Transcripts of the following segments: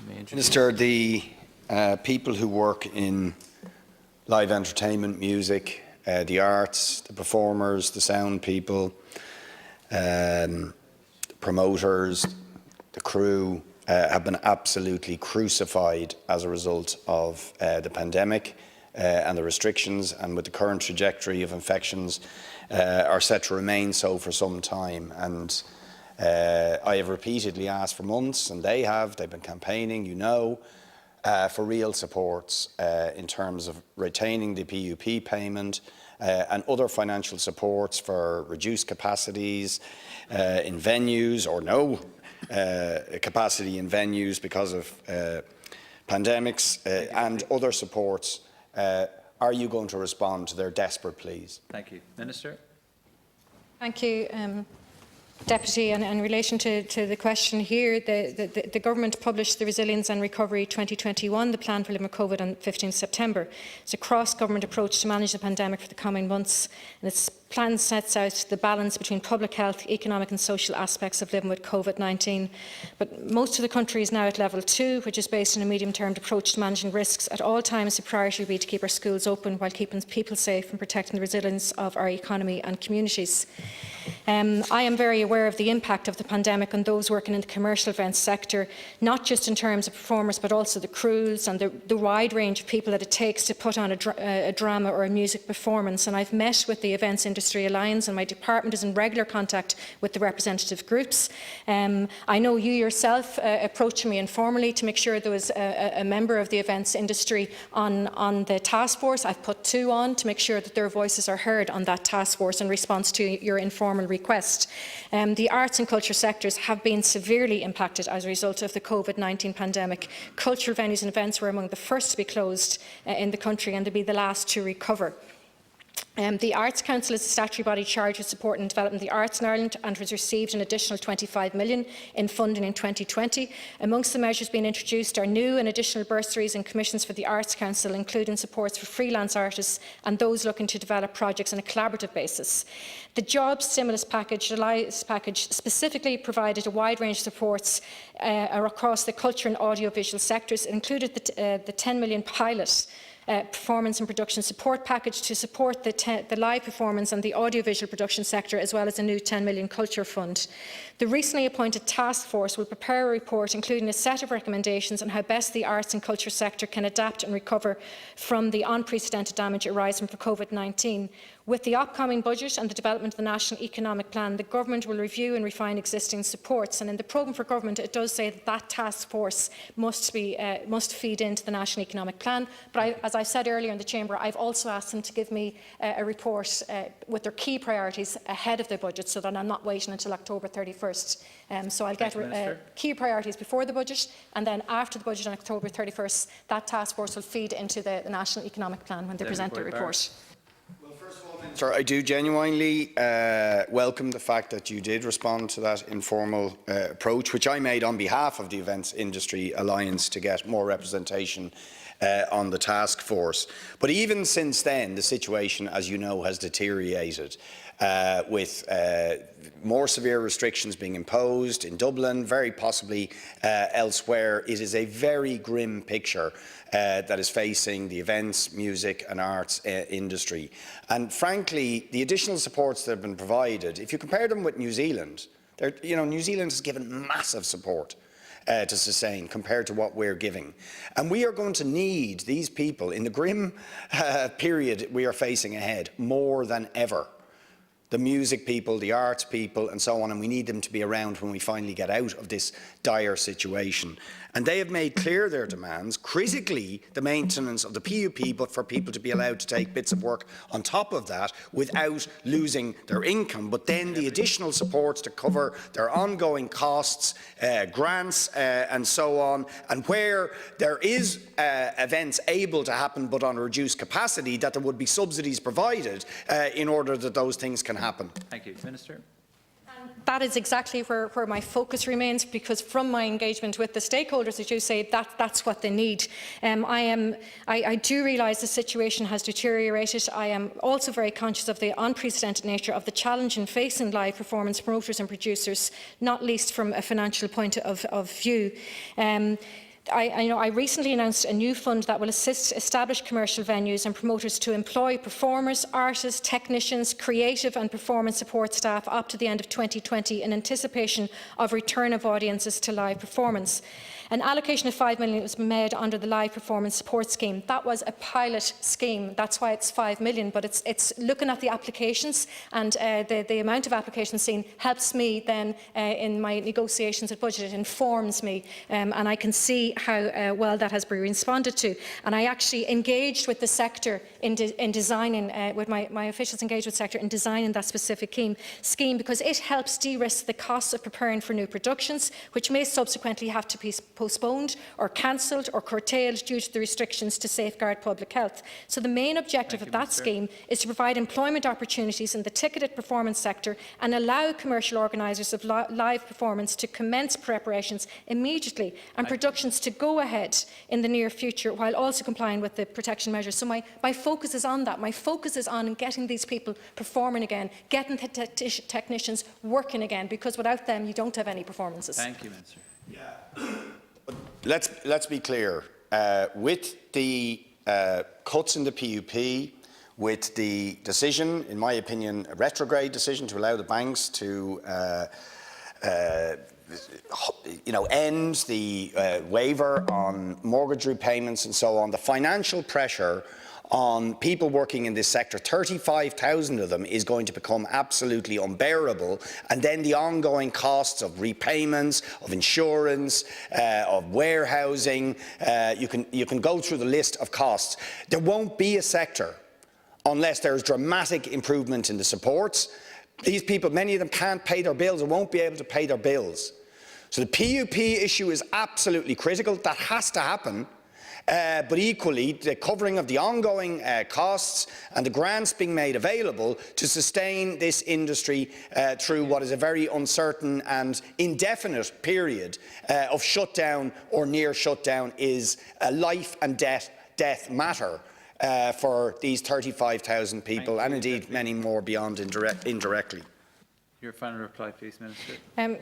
Minister, the people who work in live entertainment, music, the arts, the performers, the sound people, the promoters, the crew have been absolutely crucified as a result of the pandemic and the restrictions, and with the current trajectory of infections are set to remain so for some time. And I have repeatedly asked for months, and they've been campaigning, for real supports in terms of retaining the PUP payment and other financial supports for reduced capacities in venues, or no capacity in venues because of pandemics, and other supports. Are you going to respond to their desperate pleas? Thank you. Minister. Thank you, Deputy. And in relation to the question here, the Government published the Resilience and Recovery 2021, the plan for living with COVID, on 15 September. It's a cross-government approach to manage the pandemic for the coming months, and its plan sets out the balance between public health, economic and social aspects of living with COVID-19. But most of the country is now at level 2, which is based on a medium-term approach to managing risks. At all times, the priority will be to keep our schools open while keeping people safe and protecting the resilience of our economy and communities. I am very aware of the impact of the pandemic on those working in the commercial events sector, not just in terms of performers, but also the crews and the wide range of people that it takes to put on a drama or a music performance. And I've met with the Events Industry Alliance, and my department is in regular contact with the representative groups. I know you yourself approached me informally to make sure there was a member of the events industry on the task force. I've put 2 on to make sure that their voices are heard on that task force in response to your informal request. The arts and culture sectors have been severely impacted as a result of the COVID-19 pandemic. Cultural venues and events were among the first to be closed in the country, and they'll be the last to recover. The Arts Council is a statutory body charged with supporting and developing the arts in Ireland, and has received an additional 25 million in funding in 2020. Amongst the measures being introduced are new and additional bursaries and commissions for the Arts Council, including supports for freelance artists and those looking to develop projects on a collaborative basis. The Jobs Stimulus Package, specifically provided a wide range of supports across the culture and audiovisual sectors. It included the 10 million pilot performance and production support package to support the live performance and the audiovisual production sector, as well as a new 10 million culture fund. The recently appointed task force will prepare a report including a set of recommendations on how best the arts and culture sector can adapt and recover from the unprecedented damage arising from COVID-19. With the upcoming budget and the development of the National Economic Plan, the Government will review and refine existing supports. And in the programme for Government, it does say that that task force must feed into the National Economic Plan. But as I said earlier in the Chamber, I've also asked them to give me a report with their key priorities ahead of the budget, so that I'm not waiting until October 31st. So I'll get key priorities before the budget, and then after the budget on October 31st, that task force will feed into the National Economic Plan when they present their report. Sir, I do genuinely welcome the fact that you did respond to that informal approach, which I made on behalf of the Events Industry Alliance to get more representation on the task force. But even since then, the situation, as you know, has deteriorated with more severe restrictions being imposed in Dublin, very possibly elsewhere. It is a very grim picture that is facing the events, music and arts industry. And frankly, the additional supports that have been provided, if you compare them with New Zealand, New Zealand has given massive support to sustain compared to what we're giving. And we are going to need these people in the grim period we are facing ahead more than ever. The music people, the arts people and so on, and we need them to be around when we finally get out of this dire situation. And they have made clear their demands, critically the maintenance of the PUP, but for people to be allowed to take bits of work on top of that without losing their income, but then the additional supports to cover their ongoing costs, grants and so on, and where there is events able to happen but on a reduced capacity, that there would be subsidies provided in order that those things can happen. Thank you. Minister. That is exactly where my focus remains, because from my engagement with the stakeholders, as you say, that's what they need. I do realise the situation has deteriorated. I am also very conscious of the unprecedented nature of the challenge in facing live performance promoters and producers, not least from a financial point of view. I recently announced a new fund that will assist established commercial venues and promoters to employ performers, artists, technicians, creative and performance support staff up to the end of 2020 in anticipation of return of audiences to live performance. An allocation of £5 million was made under the Live Performance Support Scheme. That was a pilot scheme. That's why it's £5 million. But it's looking at the applications, and the amount of applications seen helps me then in my negotiations at budget. It informs me, and I can see how well that has been responded to. And I actually engaged with the sector in designing, with my officials engaged with the sector in designing that specific scheme, because it helps de-risk the costs of preparing for new productions, which may subsequently have to be postponed or cancelled or curtailed due to the restrictions to safeguard public health. So the main objective of that scheme is to provide employment opportunities in the ticketed performance sector and allow commercial organisers of live performance to commence preparations immediately and productions to go ahead in the near future, while also complying with the protection measures. So my focus is on that. My focus is on getting these people performing again, getting the technicians working again, because without them you don't have any performances. Thank you, Minister. Yeah. Let's be clear. With the cuts in the PUP, with the decision, in my opinion, a retrograde decision to allow the banks to end the waiver on mortgage repayments and so on, the financial pressure on people working in this sector, 35,000 of them, is going to become absolutely unbearable. And then the ongoing costs of repayments, of insurance, of warehousing, you can go through the list of costs. There won't be a sector unless there is dramatic improvement in the supports. These people, many of them can't pay their bills or won't be able to pay their bills. So the PUP issue is absolutely critical. That has to happen. But equally, the covering of the ongoing costs and the grants being made available to sustain this industry through what is a very uncertain and indefinite period of shutdown or near shutdown is a life and death matter for these 35,000 people, and indeed many more beyond indirectly. Your final reply, please, Minister.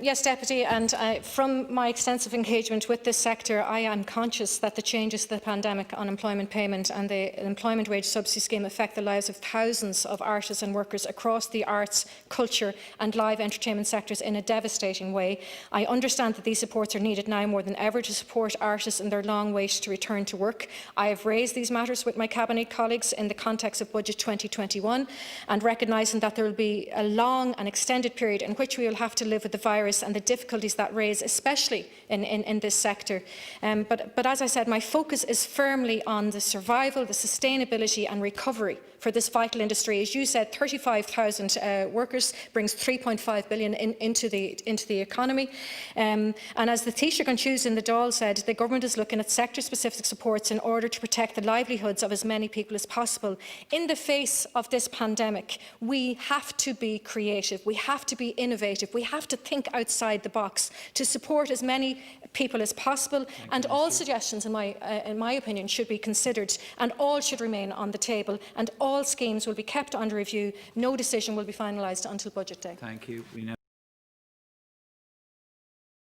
Yes, Deputy, and from my extensive engagement with this sector, I am conscious that the changes to the pandemic unemployment payment and the employment wage subsidy scheme affect the lives of thousands of artists and workers across the arts, culture and live entertainment sectors in a devastating way. I understand that these supports are needed now more than ever to support artists in their long wait to return to work. I have raised these matters with my Cabinet colleagues in the context of Budget 2021, and recognising that there will be a long and extended period in which we will have to live with the virus and the difficulties that raise, especially in this sector. But as I said, my focus is firmly on the survival, the sustainability and recovery for this vital industry. As you said, 35,000 workers brings 3.5 billion into the economy. And as the Taoiseach on Tuesday in the Dáil said, the government is looking at sector-specific supports in order to protect the livelihoods of as many people as possible. In the face of this pandemic, we have to be creative, we have to be innovative, we have to think outside the box to support as many people as possible. And all suggestions, in my opinion, should be considered, and all should remain on the table, and all schemes will be kept under review. No decision will be finalised until budget day. Thank you.